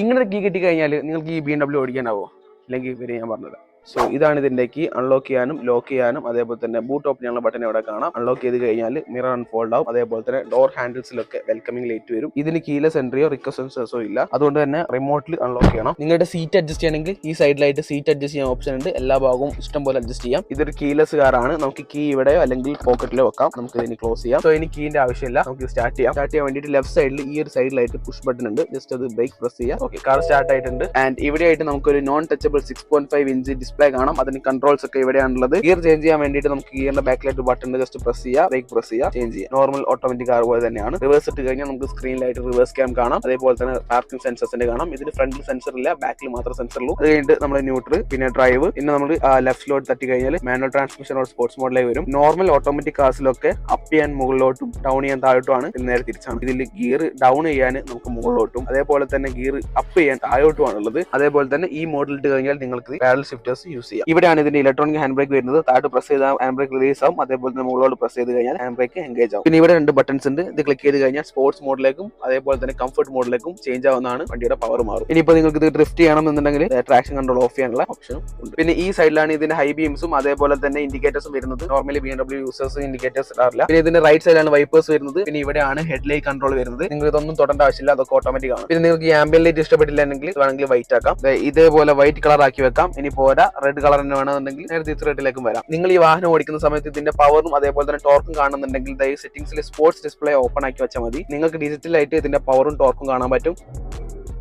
ഇങ്ങനെ കീ കിട്ടി കഴിഞ്ഞാൽ നിങ്ങൾക്ക് ഈ BMW ഓടിക്കാനാവോ? അല്ലെങ്കിൽ ഇവര് ഞാൻ പറഞ്ഞത്. സോ ഇതാണ് ഇതിന്റെ കീ. അൺലോക്ക് ചെയ്യാനും ലോക്ക് ചെയ്യാനും അതേപോലെ തന്നെ ബൂട്ട് ഓപ്പൺ ചെയ്യാനുള്ള ബട്ടൺ ഇവിടെ കാണാം. അൺലോക്ക് ചെയ്ത് കഴിഞ്ഞാൽ മിറർ അൺഫോൾഡ് ആവും. അതേപോലെ തന്നെ ഡോർ ഹാൻഡിൽസിലൊക്കെ വെൽക്കമിംഗ് ലൈറ്റ് വരും. ഇതിന് കീലെസ് എൻട്രിയോ റിക്വസ്റ്റ് സെൻസേഴ്സോ ഇല്ല. അതുകൊണ്ട് തന്നെ റിമോട്ടിൽ അൺലോക്ക് ചെയ്യണം. നിങ്ങളുടെ സീറ്റ് അഡ്ജസ്റ്റ് ചെയ്യണമെങ്കിൽ ഈ സൈഡിലായിട്ട് സീറ്റ് അഡ്ജസ്റ്റ് ചെയ്യാൻ ഓപ്ഷൻ ഉണ്ട്. എല്ലാ ഭാഗവും ഇഷ്ടം പോലെ അഡ്ജസ്റ്റ് ചെയ്യാം. ഇതൊരു കീലെസ് കാറാണ്. നമുക്ക് കീ ഇവിടെയോ അല്ലെങ്കിൽ പോക്കറ്റിലോ വെക്കാം. നമുക്ക് ഇതിന് ക്ലോസ് ചെയ്യാം. സോ ഇനി കീന്റെ ആവശ്യമില്ല. നമുക്ക് സ്റ്റാർട്ട് ചെയ്യാം. സ്റ്റാർട്ട് ചെയ്യാൻ വേണ്ടിയിട്ട് ലെഫ്റ്റ് സൈഡിൽ ഈ ഒരു സൈഡിലായിട്ട് പുഷ് ബട്ടൺ ഉണ്ട്. ജസ്റ്റ് അത് ബ്രേക്ക് പ്രസ് ചെയ്യാം. ഓക്കെ, കാർ സ്റ്റാർട്ട് ആയിട്ടുണ്ട്. ആൻഡ് ഇവിടെയായിട്ട് നമുക്കൊരു നോൺ ടച്ചബിൾ 6.5 ഇഞ്ച് ഡിസ്പ്ലേ കാണാം. അതിന് കൺട്രോൾസ് ഒക്കെ ഇവിടെയാണുള്ളത്. ഗിയർ ചേഞ്ച് ചെയ്യാൻ വേണ്ടിയിട്ട് നമുക്ക് ഗിയറിന്റെ ബാക്കിലായിട്ട് ബട്ടൺ ജസ്റ്റ് പ്രസ് ചെയ്യുക, ബ്രേക്ക് പ്രസ് ചെയ്യുക, ചേഞ്ച് ചെയ്യുക. നോർമൽ ഓട്ടോമാറ്റിക് കാർ പോലെ തന്നെയാണ്. റിവേഴ്സ് ഇട്ട് കഴിഞ്ഞാൽ നമുക്ക് സ്ക്രീനിലായിട്ട് റിവേഴ്സ് ക്യാം കാണാം. അതേപോലെ തന്നെ പാർക്കിംഗ് സെൻസേഴ്സിന്റെ കാണാം. ഇതിന് ഫ്രണ്ടിൽ സെൻസർ ഇല്ല, ബാക്കിൽ മാത്രം സെൻസർ ഉള്ളൂ. അത് കഴിഞ്ഞിട്ട് നമ്മൾ ന്യൂട്രൽ, പിന്നെ ഡ്രൈവ്, പിന്നെ നമ്മൾ ലെഫ്റ്റിലോട്ട് തട്ടി കഴിഞ്ഞാൽ മാനുവൽ ട്രാൻസ്മിഷൻ ഓർ സ്പോർട്സ് മോഡിലേക്ക് വരും. നോർമൽ ഓട്ടോമാറ്റിക് കാർസിലൊക്കെ അപ്പ് ചെയ്യാൻ മുകളിലോട്ടും ഡൗൺ ചെയ്യാൻ താഴോട്ടുമാണ്. ഇത് നേരെ തിരിച്ചാണ്. ഇതിൽ ഗിയർ ഡൗൺ ചെയ്യാൻ നമുക്ക് മുകളിലോട്ടും അതേപോലെ തന്നെ ഗിയർ അപ്പ് ചെയ്യാൻ താഴോട്ടുമാണ് ഉള്ളത്. അതേപോലെ തന്നെ ഈ മോഡിൽ ഇട്ട് കഴിഞ്ഞാൽ നിങ്ങൾക്ക് പാഡൽ ഷിഫ്റ്റേഴ്സ് യൂസ് ചെയ്യാം. ഇവിടെയാണ് ഇതിന്റെ ഇലക്ട്രോണിക് ഹാൻഡ് ബ്രേക്ക് വരുന്നത്. താഴോട്ട് പ്രസ് ചെയ്താൽ ഹാൻഡ് ബ്രേക്ക് റിലീസ് ആവും. അതേപോലെ തന്നെ മുകളിലോട്ട് പ്രസ് ചെയ്ത് കഴിഞ്ഞാൽ ഹാൻഡ് ബ്രേക്ക് എൻഗേജ് ആവും. പിന്നെ ഇവിടെ 2 ബട്ടൺസ് ഉണ്ട്. ഇത് ക്ലിക്ക് ചെയ്ത് കഴിഞ്ഞാൽ സ്പോർട്സ് മോഡിലേക്കും അതേപോലെ തന്നെ കംഫർട്ട് മോഡിലേക്കും ചേഞ്ച് ആവുന്നതാണ്. വണ്ടിയുടെ പവർ മാറും. ഇനിയിപ്പോൾ നിങ്ങൾക്ക് ഇത് ഡ്രിഫ്റ്റ് ചെയ്യണം എന്നുണ്ടെങ്കിൽ ട്രാക്ഷൻ കൺട്രോൾ ഓഫ് ചെയ്യാനുള്ള ഓപ്ഷനും ഉണ്ട്. പിന്നെ ഈ സൈഡിലാണ് ഇതിന്റെ ഹൈ ബീംസും അതേപോലെ തന്നെ ഇൻഡിക്കേറ്റേഴ്സും വരുന്നത്. നോർമലി BMW യൂസേഴ്സ് ഇൻഡിക്കേറ്റേഴ്സ് ഇടാറില്ല. പിന്നെ ഇതിന്റെ റൈറ്റ് സൈഡിലാണ് വൈപ്പേഴ്സ് വരുന്നത്. പിന്നെ ഇവിടെയാണ് ഹെഡ് ലൈറ്റ് കൺട്രോൾ വരുന്നത്. നിങ്ങൾ ഇതൊന്നും തൊടേണ്ട ആവശ്യമില്ല, അതൊക്കെ ഓട്ടോമാറ്റിക് ആണ്. പിന്നെ നിങ്ങൾക്ക് ഈ ആംബിയൻ ലൈറ്റ് ഇഷ്ടപ്പെട്ടില്ലെങ്കിൽ വേണമെങ്കിൽ വൈറ്റ് ആക്കാം. ഇതേപോലെ വൈറ്റ് കളർ ആക്കി വെക്കാം. ഇനി പോരാ റെഡ് കളർ തന്നെ വേണമെന്നുണ്ടെങ്കിൽ നേരത്തെ റെഡിലേക്കും വരാം. നിങ്ങൾ ഈ വാഹനം ഓടിക്കുന്ന സമയത്ത് ഇതിന്റെ പവറും അതേപോലെ തന്നെ ടോർക്കും കാണുന്നുണ്ടെങ്കിൽ ഈ സെറ്റിംഗ്സിൽ സ്പോർട്സ് ഡിസ്പ്ലേ ഓപ്പൺ ആക്കി വെച്ചാൽ മതി. നിങ്ങൾക്ക് ഡിജിറ്റലായിട്ട് ഇതിന്റെ പവറും ടോർക്കും കാണാൻ പറ്റും.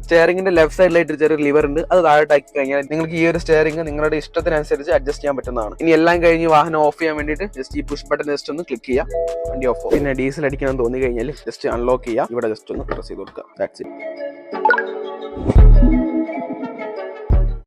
സ്റ്റിയറിംഗിന്റെ ലെഫ്റ്റ് സൈഡിലായിട്ട് ചെറിയൊരു ലിവർ ഉണ്ട്. അത് താഴോട്ടാക്കി കഴിഞ്ഞാൽ നിങ്ങൾക്ക് ഈ ഒരു സ്റ്റിയറിംഗ് നിങ്ങളുടെ ഇഷ്ടത്തിനനുസരിച്ച് അഡ്ജസ്റ്റ് ചെയ്യാൻ പറ്റുന്നതാണ്. ഇനി എല്ലാം കഴിഞ്ഞ് വാഹനം ഓഫ് ചെയ്യാൻ വേണ്ടിയിട്ട് ജസ്റ്റ് ഈ പുഷ് ബട്ടൺ ജസ്റ്റ് ഒന്ന് ക്ലിക്ക് ചെയ്യാം. വണ്ടി ഓഫ്. പിന്നെ ഡീസൽ അടിക്കണം തോന്നി കഴിഞ്ഞാൽ ജസ്റ്റ് അൺലോക്ക് ചെയ്യാം. ഇവിടെ ജസ്റ്റ് ഒന്ന് പ്രസ് ചെയ്ത് കൊടുക്കാം. That's it.